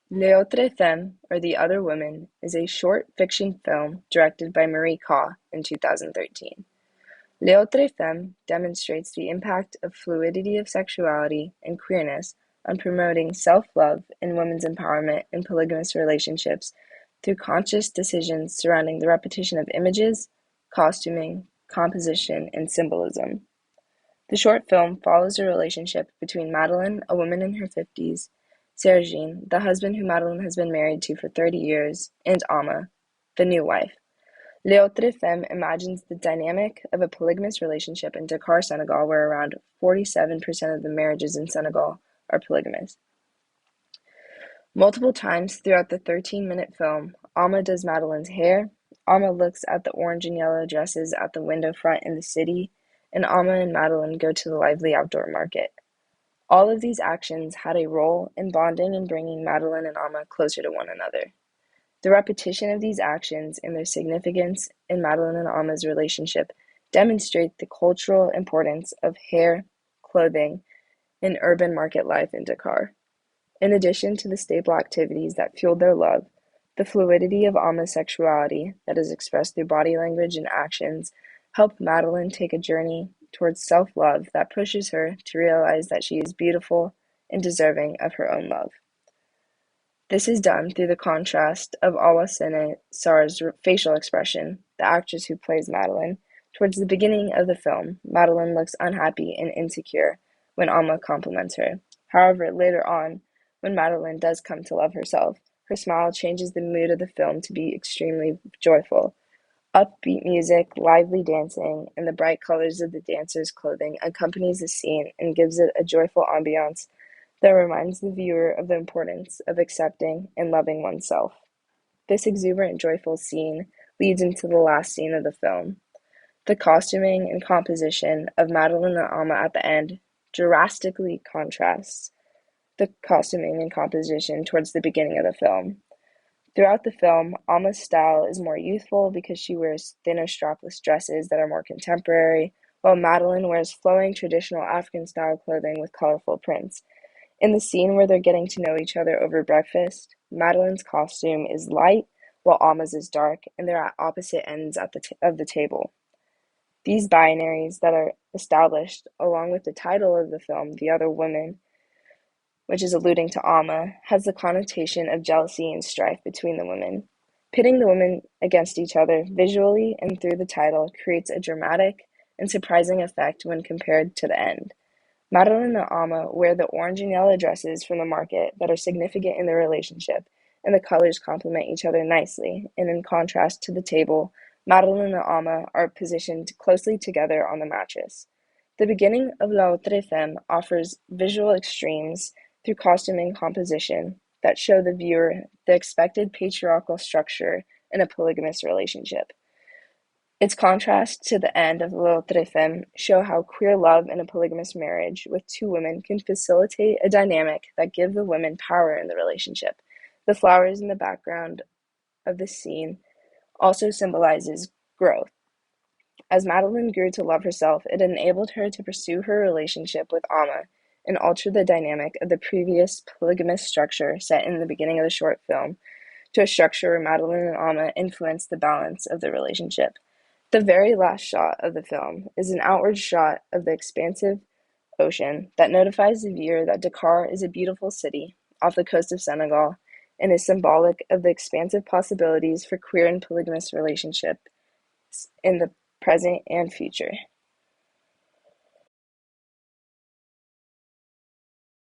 L'Autre Femme, or The Other Woman, is a short fiction film directed by Marie Kaw in 2013. L'Autre Femme demonstrates the impact of fluidity of sexuality and queerness on promoting self-love and women's empowerment in polygamous relationships through conscious decisions surrounding the repetition of images, costuming, composition, and symbolism. The short film follows a relationship between Madeline, a woman in her 50s, Sergine, the husband who Madeline has been married to for 30 years, and Amma, the new wife. L'Autre Femme imagines the dynamic of a polygamous relationship in Dakar, Senegal, where around 47% of the marriages in Senegal are polygamous. Multiple times throughout the 13-minute film, Amma does Madeline's hair, Amma looks at the orange and yellow dresses at the window front in the city, and Amma and Madeline go to the lively outdoor market. All of these actions had a role in bonding and bringing Madeline and Amma closer to one another. The repetition of these actions and their significance in Madeline and Amma's relationship demonstrate the cultural importance of hair, clothing, and urban market life in Dakar. In addition to the staple activities that fueled their love, the fluidity of Amma's sexuality, that is expressed through body language and actions, helped Madeline take a journey towards self-love that pushes her to realize that she is beautiful and deserving of her own love. This is done through the contrast of Awasene Sarr's facial expression, the actress who plays Madeline. Towards the beginning of the film, Madeline looks unhappy and insecure when Amma compliments her. However, later on, when Madeline does come to love herself, her smile changes the mood of the film to be extremely joyful. Upbeat music, lively dancing, and the bright colors of the dancers' clothing accompanies the scene and gives it a joyful ambiance that reminds the viewer of the importance of accepting and loving oneself. This exuberant, joyful scene leads into the last scene of the film. The costuming and composition of Madeline and Amma at the end drastically contrasts the costuming and composition towards the beginning of the film. Throughout the film, Amma's style is more youthful because she wears thinner strapless dresses that are more contemporary, while Madeline wears flowing traditional African-style clothing with colorful prints. In the scene where they're getting to know each other over breakfast, Madeline's costume is light while Amma's is dark, and they're at opposite ends of the table. These binaries that are established, along with the title of the film, The Other Woman, which is alluding to Amma, has the connotation of jealousy and strife between the women. Pitting the women against each other visually and through the title creates a dramatic and surprising effect when compared to the end. Madeline and Amma wear the orange and yellow dresses from the market that are significant in their relationship, and the colors complement each other nicely, and in contrast to the table, Madeline and Amma are positioned closely together on the mattress. The beginning of L'Autre Femme offers visual extremes through costuming and composition that show the viewer the expected patriarchal structure in a polygamous relationship. Its contrast to the end of L'Autre Femme show how queer love in a polygamous marriage with two women can facilitate a dynamic that give the women power in the relationship. The flowers in the background of the scene also symbolizes growth. As Madeline grew to love herself, it enabled her to pursue her relationship with Amma and alter the dynamic of the previous polygamous structure set in the beginning of the short film to a structure where Madeline and Amma influenced the balance of the relationship. The very last shot of the film is an outward shot of the expansive ocean that notifies the viewer that Dakar is a beautiful city off the coast of Senegal and is symbolic of the expansive possibilities for queer and polygamous relationships in the present and future.